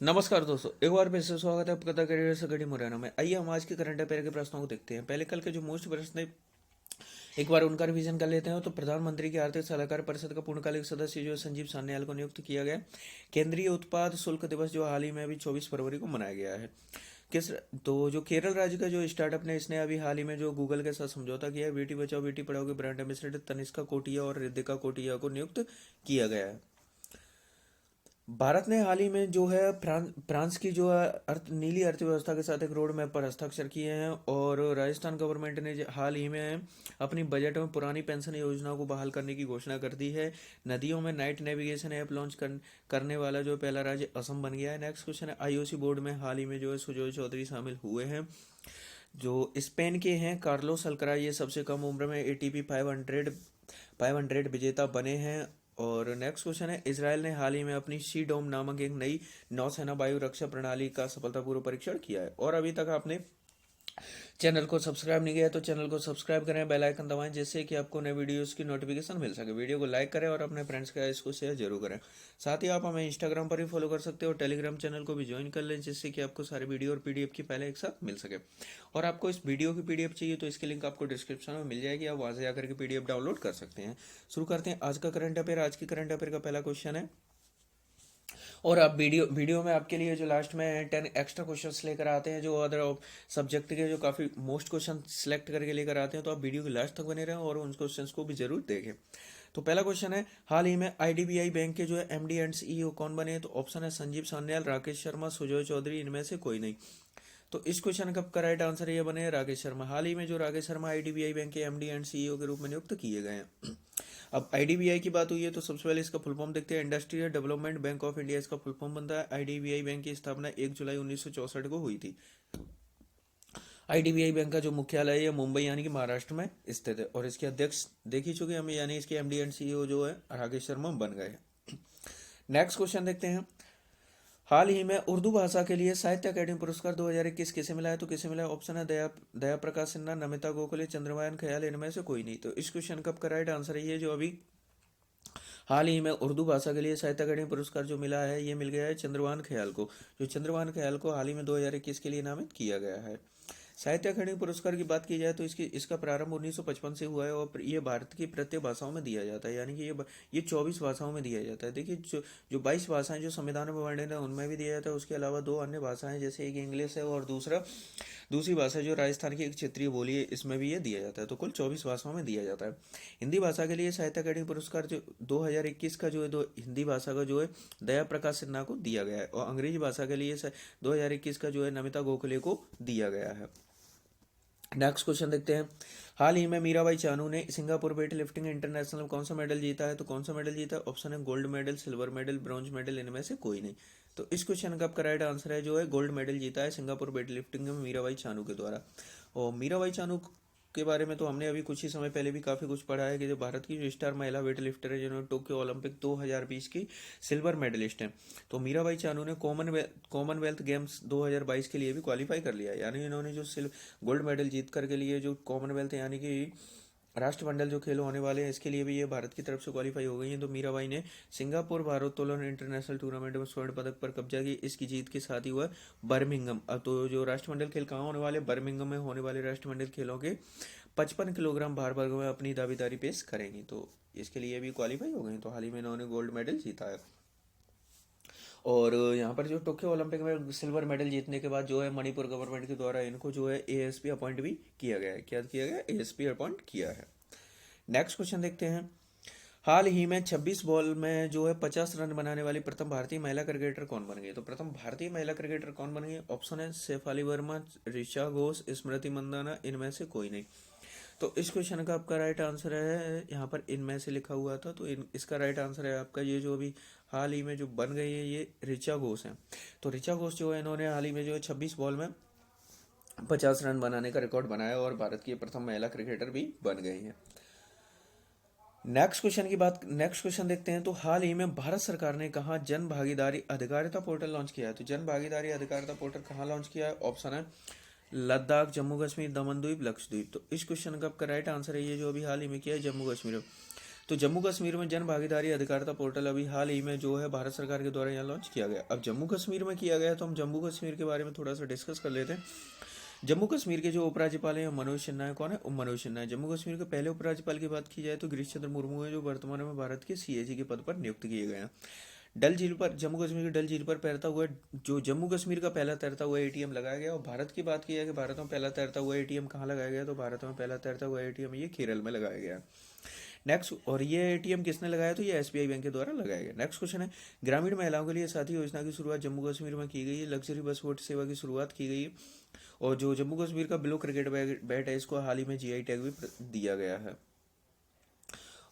नमस्कार दोस्तों, एक बार फिर से स्वागत है आपका द करियर से घड़ी मुरैना में। आइए हम आज के करंट अफेयर के प्रश्नों को देखते हैं। पहले कल के जो मोस्ट प्रश्न थे, एक बार उनका रिवीजन कर लेते हैं। तो प्रधानमंत्री की आर्थिक सलाहकार परिषद का पूर्णकालिक सदस्य जो संजीव सान्याल को नियुक्त किया गया। केंद्रीय उत्पाद शुल्क दिवस जो हाल ही में अभी 24 फरवरी को मनाया गया है। किस तो जो केरल राज्य का जो स्टार्टअप ने इसने अभी हाल ही में जो गूगल के साथ समझौता किया है, बेटी बचाओ बेटी पढ़ाओ के ब्रांड एम्बेसडर तनिष्का कोटिया और रिद्धिका कोटिया को नियुक्त किया गया है। भारत ने हाल ही में जो है फ्रांस की जो है नीली अर्थव्यवस्था के साथ एक रोड मैप पर हस्ताक्षर किए हैं। और राजस्थान गवर्नमेंट ने हाल ही में अपनी बजट में पुरानी पेंशन योजनाओं को बहाल करने की घोषणा कर दी है। नदियों में नाइट नेविगेशन ऐप लॉन्च करने वाला जो पहला राज्य असम बन गया है। नेक्स्ट क्वेश्चन है, आईओसी बोर्ड में हाल ही में जो है सुजोय चौधरी शामिल हुए हैं, जो स्पेन के हैं। कार्लोस अल्कराज ये सबसे कम उम्र में एटीपी 500 विजेता बने हैं। और नेक्स्ट क्वेश्चन है, इसराइल ने हाल ही में अपनी सी डोम नामक एक नई नौसेना वायु रक्षा प्रणाली का सफलतापूर्वक परीक्षण किया है। और अभी तक आपने चैनल को सब्सक्राइब नहीं किया तो चैनल को सब्सक्राइब करें, बेल आइकन दबाएं, जिससे कि आपको नए वीडियोस की नोटिफिकेशन मिल सके। वीडियो को लाइक करें और अपने फ्रेंड्स के साथ इसको शेयर जरूर करें। साथ ही आप हमें इंस्टाग्राम पर भी फॉलो कर सकते हो और टेलीग्राम चैनल को भी ज्वाइन कर लें, जिससे कि आपको सारे वीडियो और पीडीएफ की पहले एक साथ मिल सके। और आपको इस वीडियो की पीडीएफ चाहिए तो इसकी लिंक आपको डिस्क्रिप्शन में मिल जाएगी, आप वहां से जाकर के पीडीएफ डाउनलोड कर सकते हैं। शुरू करते हैं आज का करंट अफेयर। आज की करंट अफेयर का पहला क्वेश्चन है, और अब वीडियो में आपके लिए जो लास्ट में 10 एक्स्ट्रा क्वेश्चंस लेकर आते हैं, जो अदर सब्जेक्ट के जो काफ़ी मोस्ट क्वेश्चन सिलेक्ट करके लेकर आते हैं। तो आप वीडियो के लास्ट तक बने रहें और उन क्वेश्चंस को भी जरूर देखें। तो पहला क्वेश्चन है, हाल ही में आईडीबीआई बैंक के जो है एमडी एंड सीईओ कौन बने? तो ऑप्शन है संजीव सान्याल, राकेश शर्मा, सुजय चौधरी, इनमें से कोई नहीं। तो इस क्वेश्चन का राइट आंसर ये बने राकेश शर्मा। हाल ही में जो राकेश शर्मा आईडीबीआई बैंक के एमडी एंड सीईओ के रूप में नियुक्त किए गए हैं। अब आईडीबीआई की बात हुई है तो सबसे पहले इसका फुल फॉर्म देखते हैं। Industrial development bank of India इसका फुल फॉर्म बनता है। आईडीबीआई बैंक की स्थापना 1 जुलाई 1964 को हुई थी। आईडीबीआई बैंक का जो मुख्यालय है मुंबई यानी कि महाराष्ट्र में स्थित है। और इसके अध्यक्ष देख ही चुके हम, यानी इसके एमडी एंड सीईओ जो है राकेश शर्मा बन गए। नेक्स्ट क्वेश्चन देखते हैं, हाल ही में उर्दू भाषा के लिए साहित्य अकादमी पुरस्कार 2021 किसे मिला है? तो किसे मिला है? ऑप्शन है दया प्रकाश सिन्हा, नमिता गोखले, चंद्रमायन ख्याल, इनमें से कोई नहीं। तो इस क्वेश्चन का राइट आंसर है ये जो अभी हाल ही में उर्दू भाषा के लिए साहित्य अकादमी पुरस्कार जो मिला है, ये मिल गया है चंद्रभान ख्याल को। जो चंद्रभान ख्याल को हाल ही में 2021 के लिए नामित किया गया है। साहित्य अकादमी पुरस्कार की बात की जाए तो इसका प्रारंभ 1955 से हुआ है और ये भारत की प्रत्येक भाषाओं में दिया जाता है, यानी कि ये 24 भाषाओं में दिया जाता है। देखिए, जो 22 भाषाएं जो संविधान में वर्णित है उनमें भी दिया जाता है। उसके अलावा दो अन्य भाषाएं, जैसे एक इंग्लिश है और दूसरी भाषा जो राजस्थान की एक क्षेत्रीय बोली है, इसमें भी ये दिया जाता है। तो कुल 24 भाषाओं में दिया जाता है। हिंदी भाषा के लिए साहित्य अकादमी पुरस्कार जो 2021 का जो है, हिंदी भाषा का जो है दया प्रकाश सिन्हा को दिया गया है। और अंग्रेजी भाषा के लिए 2021 का जो है नमिता गोखले को दिया गया है। नेक्स्ट क्वेश्चन देखते हैं, हाल ही में मीराबाई चानू ने सिंगापुर वेट लिफ्टिंग इंटरनेशनल में कौन सा मेडल जीता है? तो कौन सा मेडल जीता है? ऑप्शन है gold medal, silver medal, bronze medal, इनमें से कोई नहीं। तो इस क्वेश्चन का आपका राइट आंसर है जो है गोल्ड मेडल जीता है सिंगापुर वेट लिफ्टिंग में मीराबाई चानू के द्वारा। और मीराबाई चानू के बारे में तो हमने अभी कुछ ही समय पहले भी काफ़ी कुछ पढ़ा है कि जो भारत की जो स्टार महिला वेट लिफ्टर है, जिन्होंने टोक्यो ओलंपिक 2020 की सिल्वर मेडलिस्ट हैं, तो मीराबाई चानू ने कॉमनवेल्थ गेम्स 2022 के लिए भी क्वालिफाई कर लिया है। यानी इन्होंने जो गोल्ड मेडल जीत कर के लिए जो कॉमनवेल्थ यानी कि राष्ट्रमंडल जो खेल होने वाले हैं, इसके लिए भी ये भारत की तरफ से क्वालिफाई हो गई हैं। तो मीराबाई ने सिंगापुर भारोत्तोलन इंटरनेशनल टूर्नामेंट में स्वर्ण पदक पर कब्जा किया। इसकी जीत के साथ ही हुआ बर्मिंघम। अब तो जो राष्ट्रमंडल खेल कहाँ होने वाले? बर्मिंघम में होने वाले राष्ट्रमंडल खेलों के 55 किलोग्राम भार वर्ग में अपनी दावेदारी पेश करेंगी। तो इसके लिए भी क्वालिफाई हो गई। तो हाल ही में इन्होंने गोल्ड मेडल जीता है। और यहाँ पर जो टोक्यो ओलंपिक में सिल्वर मेडल जीतने के बाद जो है मणिपुर गवर्नमेंट के द्वारा इनको जो है एएसपी अपॉइंट भी किया गया है। क्या किया गया? एएसपी अपॉइंट किया है। नेक्स्ट क्वेश्चन देखते हैं, हाल ही में 26 बॉल में जो है 50 रन बनाने वाली प्रथम भारतीय महिला क्रिकेटर कौन बन गई? तो प्रथम भारतीय महिला क्रिकेटर कौन बन गई? ऑप्शन है शेफाली वर्मा, ऋचा घोष, स्मृति मंदाना, इनमें से कोई नहीं। तो इस क्वेश्चन का आपका राइट आंसर है, यहाँ पर इनमें से लिखा हुआ था, तो इसका राइट आंसर है आपका ये जो अभी हाल ही में जो बन गई है, ये ऋचा घोष है। तो ऋचा घोष जो है, इन्होंने हाल ही में जो है 26 बॉल में 50 रन बनाने का रिकॉर्ड बनाया और भारत की प्रथम महिला क्रिकेटर भी बन गई है। नेक्स्ट क्वेश्चन देखते हैं, तो हाल ही में भारत सरकार ने कहा जन भागीदारी अधिकारिता पोर्टल लॉन्च किया है? तो जन भागीदारी अधिकारिता पोर्टल कहाँ लॉन्च किया है? ऑप्शन है लद्दाख, जम्मू कश्मीर, दमन द्वीप, लक्षद्वीप। तो इस क्वेश्चन का आपका राइट आंसर है ये जो अभी हाल ही में किया है जम्मू कश्मीर। तो जम्मू कश्मीर में जन भागीदारी अधिकारिता पोर्टल अभी हाल ही में जो है भारत सरकार के द्वारा यहाँ लॉन्च किया गया। अब जम्मू कश्मीर में किया गया तो हम जम्मू कश्मीर के बारे में थोड़ा सा डिस्कस कर लेते हैं। जम्मू कश्मीर के जो उपराज्यपाल हैं मनोज सिन्हा है। कौन है? मनोज सिन्हा है। जम्मू कश्मीर के पहले उपराज्यपाल की बात की जाए तो गिरीश चंद्र मुर्मू है, जो वर्तमान में भारत के सीएजी के पद पर नियुक्त किए गए हैं। डल झील पर, जम्मू कश्मीर की डल झील पर तैरता हुआ, जो जम्मू कश्मीर का पहला तैरता हुआ एटीएम लगाया गया। और भारत की बात की जाए कि भारत में पहला तैरता हुआ एटीएम कहाँ लगाया गया, तो भारत में पहला तैरता हुआ एटीएम ये केरल में लगाया गया। नेक्स्ट, और ये एटीएम किसने लगाया, तो ये एसबीआई बैंक के द्वारा लगाया गया। नेक्स्ट क्वेश्चन है, ग्रामीण महिलाओं के लिए साथी योजना की शुरुआत जम्मू कश्मीर में की गई है। लग्जरी बस बोट सेवा की शुरुआत की गई है। और जो जम्मू कश्मीर का ब्लू क्रिकेट बैट है, इसको हाल ही में जीआई टैग भी दिया गया है।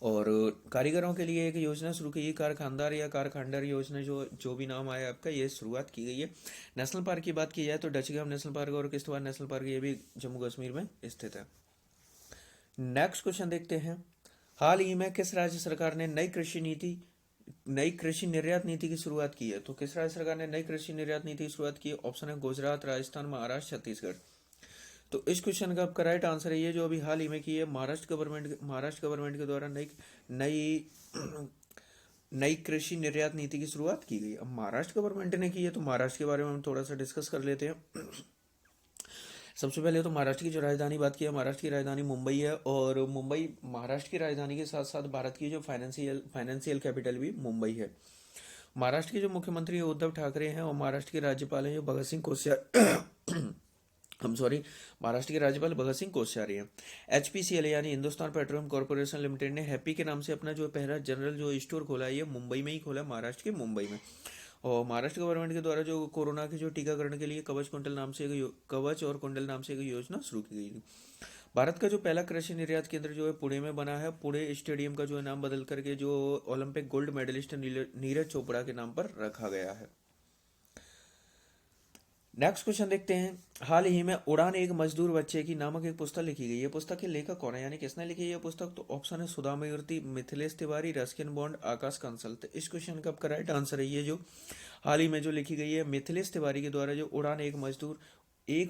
और कारीगरों के लिए एक योजना शुरू की गई, कारखानदार या कारखानदार योजना, जो जो भी नाम आया आपका, ये शुरुआत की गई है। नेशनल पार्क की बात की जाए तो डचगाम नेशनल पार्क और किश्तवाड़ नेशनल पार्क ये भी जम्मू कश्मीर में स्थित है। नेक्स्ट क्वेश्चन देखते हैं, हाल ही में किस राज्य सरकार ने नई कृषि निर्यात नीति की शुरुआत की है। तो किस राज्य सरकार ने नई कृषि निर्यात नीति की शुरुआत की है? ऑप्शन है गुजरात, राजस्थान, महाराष्ट्र, छत्तीसगढ़। तो इस क्वेश्चन का आपका राइट आंसर है ये, जो अभी हाल ही में की है महाराष्ट्र गवर्नमेंट के द्वारा नई नई कृषि निर्यात नीति की शुरुआत की गई। अब महाराष्ट्र गवर्नमेंट ने की है तो महाराष्ट्र के बारे में हम थोड़ा सा डिस्कस कर लेते हैं। सबसे पहले तो महाराष्ट्र की जो राजधानी बात की है, महाराष्ट्र की राजधानी मुंबई है। और मुंबई महाराष्ट्र की राजधानी के साथ साथ भारत की जो फाइनेंशियल कैपिटल भी मुंबई है। महाराष्ट्र के जो मुख्यमंत्री उद्धव ठाकरे हैं, और महाराष्ट्र के राज्यपाल हैं जो भगत सिंह कोश्यारी महाराष्ट्र के राज्यपाल भगत सिंह कोश्यारी हैं। एचपीसीएल यानी हिंदुस्तान पेट्रोलियम कॉर्पोरेशन लिमिटेड ने हैप्पी के नाम से अपना जो पहला जनरल जो स्टोर खोला है, ये मुंबई में ही खोला है, महाराष्ट्र के मुंबई में। और महाराष्ट्र गवर्नमेंट के द्वारा जो कोरोना के जो टीकाकरण के लिए कवच और कुंडल नाम से एक योजना शुरू की गई थी। भारत का जो पहला कृषि निर्यात केंद्र जो है पुणे में बना है। पुणे स्टेडियम का जो है नाम बदल करके जो Olympic gold medalist Neeraj Chopra के नाम पर रखा गया है। नेक्स्ट क्वेश्चन देखते हैं, हाल ही में उड़ान एक मजदूर बच्चे की नामक एक पुस्तक लिखी गई है। पुस्तक के लेखक कौन है, यानी किसने लिखी है ये पुस्तक? तो ऑप्शन है सुधा मूर्ति, मिथिलेश तिवारी, रस्किन बॉन्ड, आकाश कंसल। तो इस क्वेश्चन का आपका राइट आंसर है ये, जो हाल ही में जो लिखी गई है मिथिलेश तिवारी के द्वारा, जो उड़ान एक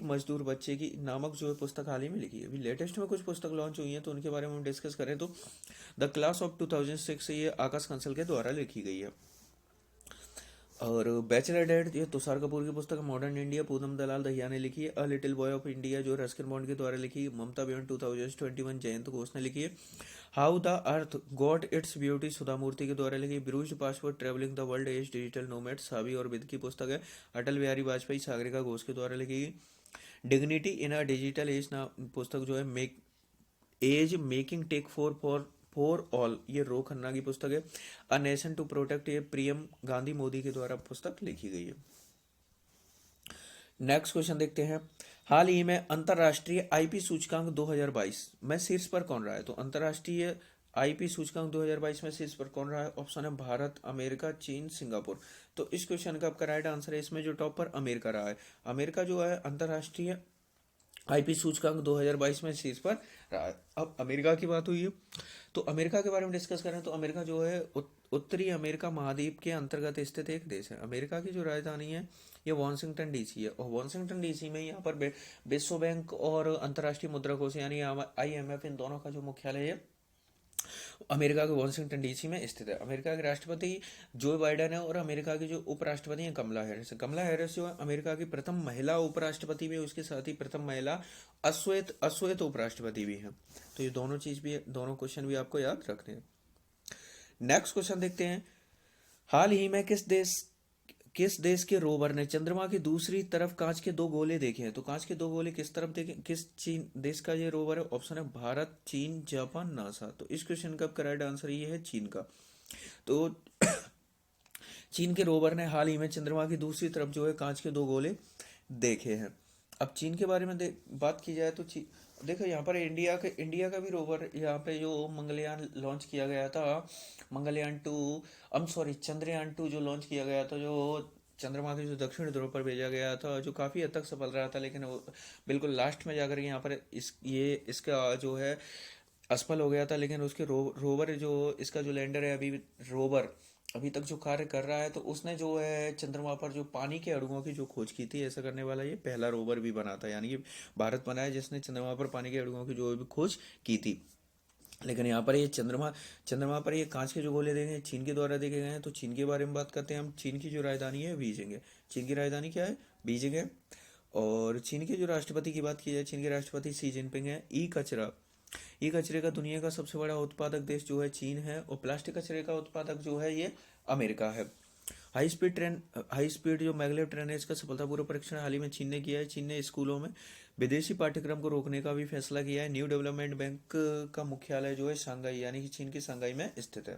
मजदूर बच्चे की नामक जो है पुस्तक हाल ही में लिखी है। अभी लेटेस्ट में कुछ पुस्तक लॉन्च हुई हैं तो उनके बारे में हम डिस्कस करें तो द क्लास ऑफ 2006 ये आकाश कंसल के द्वारा लिखी गई है। और बैचलर डेट ये तुषार कपूर की पुस्तक मॉडर्न इंडिया, पूनम दलाल दहिया ने लिखी है। A little boy of India जो रस्किन बॉन्ड के द्वारा लिखी है, ममता बियॉन्ड 2021 जयंत घोष ने लिखी है। How the earth got its beauty Sudha Murty के द्वारा लिखी। Bruised passport travelling the world as digital nomad Savi और विद की पुस्तक है अटल बिहारी वाजपेयी सागरिका घोष के द्वारा लिखी गई। Dignity in a digital age नाम पुस्तक जो है मेकिंग टेक फॉर ऑल, ये रो खन्ना की पुस्तक है। अ नेशन टू प्रोटेक्ट, ये पीएम गांधी मोदी के द्वारा पुस्तक लिखी गई है। नेक्स्ट क्वेश्चन देखते हैं, हाल ही में अंतरराष्ट्रीय आईपी सूचकांक 2022 में शीर्ष पर कौन रहा है। तो अंतरराष्ट्रीय आईपी सूचकांक 2022 में शीर्ष पर कौन रहा है? ऑप्शन है भारत, अमेरिका, चीन, सिंगापुर। तो इस क्वेश्चन का आपका राइट आंसर है, इसमें जो टॉप पर अमेरिका रहा है। अमेरिका जो है अंतरराष्ट्रीय आईपी सूचकांक 2022 में शीर्ष पर रहा है। अब अमेरिका की बात हुई है तो अमेरिका के बारे में डिस्कस करें तो अमेरिका जो है उत्तरी अमेरिका महाद्वीप के अंतर्गत स्थित एक देश है। अमेरिका की जो राजधानी है ये वॉशिंगटन डीसी है। और वॉशिंगटन डीसी में यहाँ पर विश्व बैंक और अंतर्राष्ट्रीय मुद्रा कोष यानी आईएमएफ, इन दोनों का जो मुख्यालय है अमेरिका के वॉशिंगटन डीसी में स्थित है। अमेरिका के राष्ट्रपति जो बाइडेन है और अमेरिका की जो उपराष्ट्रपति हैं कमला हैरिस जो है अमेरिका की प्रथम महिला उपराष्ट्रपति भी, उसके साथ ही प्रथम महिला अश्वेत उपराष्ट्रपति भी हैं। तो ये दोनों क्वेश्चन भी आपको याद रखने हैं। नेक्स्ट क्वेश्चन देखते हैं, हाल ही में किस देश के रोवर ने चंद्रमा की दूसरी तरफ कांच के दो गोले देखे हैं। तो कांच के दो गोले किस तरफ देखे, किस चीन देश का ये रोवर है? ऑप्शन है भारत, चीन, जापान, नासा। तो इस क्वेश्चन का करेक्ट आंसर ये है चीन का। तो चीन के रोवर ने हाल ही में चंद्रमा की दूसरी तरफ जो है कांच के दो गोले देखे हैं। अब चीन के बारे में बात की जाए तो देखो यहाँ पर इंडिया का भी रोवर यहाँ पे जो मंगलयान लॉन्च किया गया था, चंद्रयान 2 जो लॉन्च किया गया था, जो चंद्रमा के जो दक्षिण ध्रुव पर भेजा गया था, जो काफी हद तक सफल रहा था, लेकिन वो बिल्कुल लास्ट में जाकर यहाँ पर इसका जो है असफल हो गया था। लेकिन उसके रोवर जो इसका जो लैंडर है रोवर अभी तक जो कार्य कर रहा है, तो उसने जो है चंद्रमा पर जो पानी के अणुओं की जो खोज की थी, ऐसा करने वाला ये पहला रोवर भी बना था। यानी कि भारत बना है जिसने चंद्रमा पर पानी के अणुओं की जो भी खोज की थी। लेकिन यहाँ पर ये चंद्रमा चंद्रमा पर ये कांच के जो गोले देखे चीन के द्वारा देखे गए हैं। तो चीन के बारे में बात करते हैं हम। चीन की जो राजधानी है बीजिंग है। चीन की राजधानी क्या है? बीजिंग है। और चीन के जो राष्ट्रपति की बात की जाए, चीन के राष्ट्रपति शी जिनपिंग है। ई कचरे का दुनिया का सबसे बड़ा उत्पादक देश जो है चीन है। और प्लास्टिक कचरे का उत्पादक जो है ये अमेरिका है। हाई स्पीड जो मैगलेव ट्रेन है इसका सफलतापूर्वक परीक्षण हाल ही में चीन ने किया है। चीन ने स्कूलों में विदेशी पाठ्यक्रम को रोकने का भी फैसला किया है। न्यू डेवलपमेंट बैंक का मुख्यालय जो है शंघाई यानी कि चीन की शंघाई में स्थित है।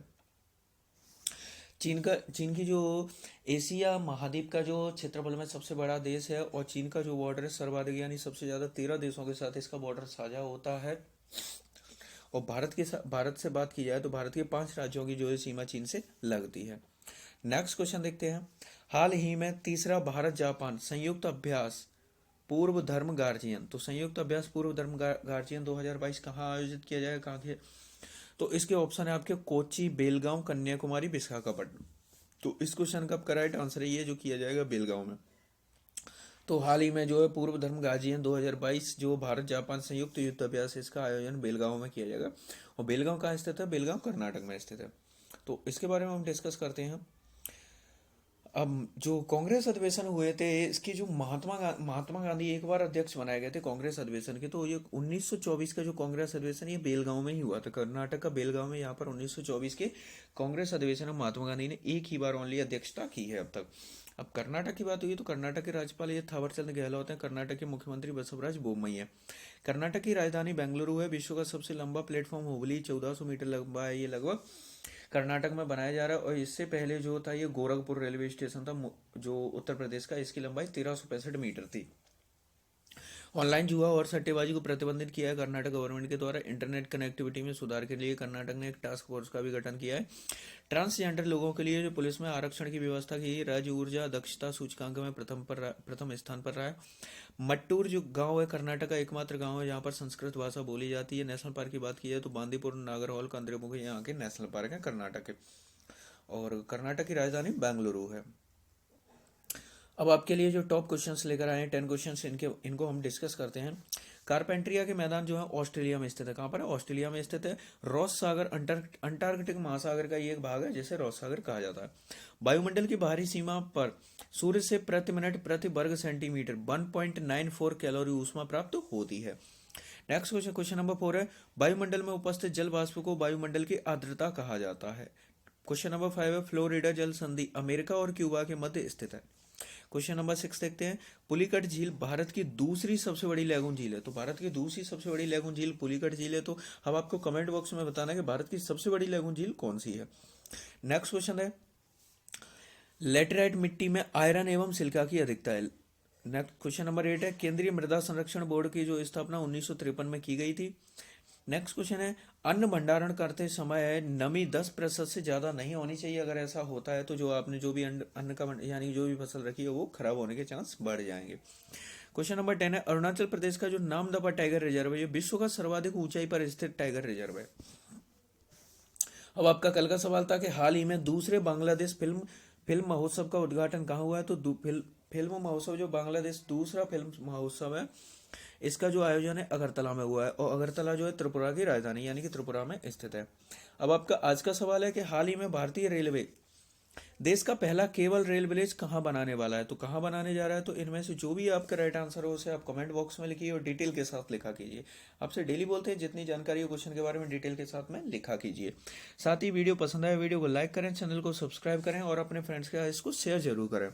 चीन की जो एशिया महाद्वीप का जो क्षेत्रफल में सबसे बड़ा देश है। और चीन का जो बॉर्डर है सर्वाधिक यानी सबसे ज्यादा 13 देशों के साथ इसका बॉर्डर साझा होता है। और भारत से बात की जाए तो भारत के 5 राज्यों की जो है सीमा चीन से लगती है। नेक्स्ट क्वेश्चन देखते हैं। हाल ही में तीसरा भारत जापान संयुक्त अभ्यास पूर्व धर्म गार्जियन, तो संयुक्त अभ्यास पूर्व धर्म गार्जियन 2022 कहाँ आयोजित किया जाएगा, कहाँ किया? तो इसके ऑप्शन है आपके कोच्चि, बेलगांव, कन्याकुमारी, विशाखापट्टनम। तो इस क्वेश्चन का करेक्ट आंसर ये जो किया जाएगा बेलगांव में। तो हाल ही में जो है पूर्व धर्म गार्जियन 2022 जो भारत जापान संयुक्त युद्ध अभ्यास इसका आयोजन बेलगांव में किया जाएगा। और बेलगांव कहाँ स्थित है? बेलगांव कर्नाटक में स्थित है। तो इसके बारे में हम डिस्कस करते हैं। अब जो कांग्रेस अधिवेशन हुए थे इसकी जो महात्मा गांधी एक बार अध्यक्ष बनाए गए थे कांग्रेस अधिवेशन के। तो ये 1924 का जो कांग्रेस अधिवेशन ये बेलगांव में ही हुआ था। कर्नाटक का बेलगांव में यहाँ पर 1924 के कांग्रेस अधिवेशन में महात्मा गांधी ने एक ही बार ओनली अध्यक्षता की है अब तक। अब कर्नाटक की बात हुई तो कर्नाटक के राज्यपाल ये थावरचंद गहलोत हैं। कर्नाटक के मुख्यमंत्री बसवराज बोम्मई है। कर्नाटक की राजधानी बेंगलुरु है। विश्व का सबसे लंबा प्लेटफॉर्म हुबली 1400 मीटर लंबा है ये लगभग, कर्नाटक में बनाया जा रहा है। और इससे पहले जो था ये गोरखपुर रेलवे स्टेशन था जो उत्तर प्रदेश का, इसकी लंबाई 1365 मीटर थी। ऑनलाइन जुआ और सट्टेबाजी को प्रतिबंधित किया है कर्नाटक गवर्नमेंट के द्वारा। इंटरनेट कनेक्टिविटी में सुधार के लिए कर्नाटक ने एक टास्क फोर्स का भी गठन किया है। ट्रांसजेंडर लोगों के लिए जो पुलिस में आरक्षण की व्यवस्था की, राज्य ऊर्जा दक्षता सूचकांक में प्रथम स्थान पर रहा है। मट्टूर जो गांव है कर्नाटक का एकमात्र गांव है जहां पर संस्कृत भाषा बोली जाती है। नेशनल पार्क की बात की जाए तो बांदीपुर, नागरहोल, कंद्रेमुखी यहाँ के नेशनल पार्क है कर्नाटक के। और कर्नाटक की राजधानी बेंगलुरु है। अब आपके लिए जो टॉप क्वेश्चंस लेकर आए हैं 10 क्वेश्चंस, इनको हम डिस्कस करते हैं। कारपेंट्रिया के मैदान जो है ऑस्ट्रेलिया में स्थित है। कहाँ पर है? ऑस्ट्रेलिया में स्थित है। रॉस सागर अंटार्कटिक महासागर का ये एक भाग है जिसे रॉस सागर कहा जाता है। वायुमंडल की बाहरी सीमा पर सूर्य से प्रति मिनट प्रति वर्ग सेंटीमीटर 1.94 कैलोरी ऊष्मा प्राप्त होती है। नेक्स्ट क्वेश्चन, क्वेश्चन नंबर 4 है। वायुमंडल में उपस्थित जल वाष्प को वायुमंडल की आर्द्रता कहा जाता है। क्वेश्चन नंबर 5 है। फ्लोरिडा जल संधि अमेरिका और क्यूबा के मध्य स्थित है। क्वेश्चन नंबर 6 देखते हैं। पुलिकट झील भारत की दूसरी सबसे बड़ी लैगून झील है। तो भारत की दूसरी सबसे बड़ी लैगून झील पुलिकट झील है। तो अब आपको कमेंट बॉक्स में बताना है कि भारत की सबसे बड़ी लैगून झील कौन सी है। नेक्स्ट क्वेश्चन है। लेटेराइट मिट्टी में आयरन एवं सिलिका की अधिकता है। नेक्स्ट क्वेश्चन नंबर 8 है। केंद्रीय मृदा संरक्षण बोर्ड की जो स्थापना 1953 में की गई थी। नेक्स्ट क्वेश्चन है। अन्न भंडारण करते समय नमी 10% से ज्यादा नहीं होनी चाहिए। अगर ऐसा होता है तो जो आपने जो भी अन्न का यानी जो भी फसल रखी है वो खराब होने के चांस बढ़ जाएंगे। क्वेश्चन नंबर 10 है। अरुणाचल प्रदेश का जो नामदफा टाइगर रिजर्व है ये विश्व का सर्वाधिक ऊंचाई पर स्थित टाइगर रिजर्व है। अब आपका कल का सवाल था कि हाल ही में दूसरे बांग्लादेश फिल्म महोत्सव का उद्घाटन कहाँ हुआ है। तो फिल्म महोत्सव जो बांग्लादेश दूसरा फिल्म महोत्सव है इसका जो आयोजन है अगरतला में हुआ है। और अगरतला जो है त्रिपुरा की राजधानी यानी कि त्रिपुरा में स्थित है। अब आपका आज का सवाल है कि हाल ही में भारतीय रेलवे देश का पहला केबल रेल विलेज कहाँ बनाने वाला है। तो कहाँ बनाने जा रहा है। तो इनमें से जो भी आपका राइट आंसर हो उसे आप कमेंट बॉक्स में लिखिए और डिटेल के साथ लिखा कीजिए। आपसे डेली बोलते हैं जितनी जानकारी हो क्वेश्चन के बारे में डिटेल के साथ में लिखा कीजिए। साथ ही वीडियो पसंद आए वीडियो को लाइक करें, चैनल को सब्सक्राइब करें और अपने फ्रेंड्स के साथ इसको शेयर जरूर करें।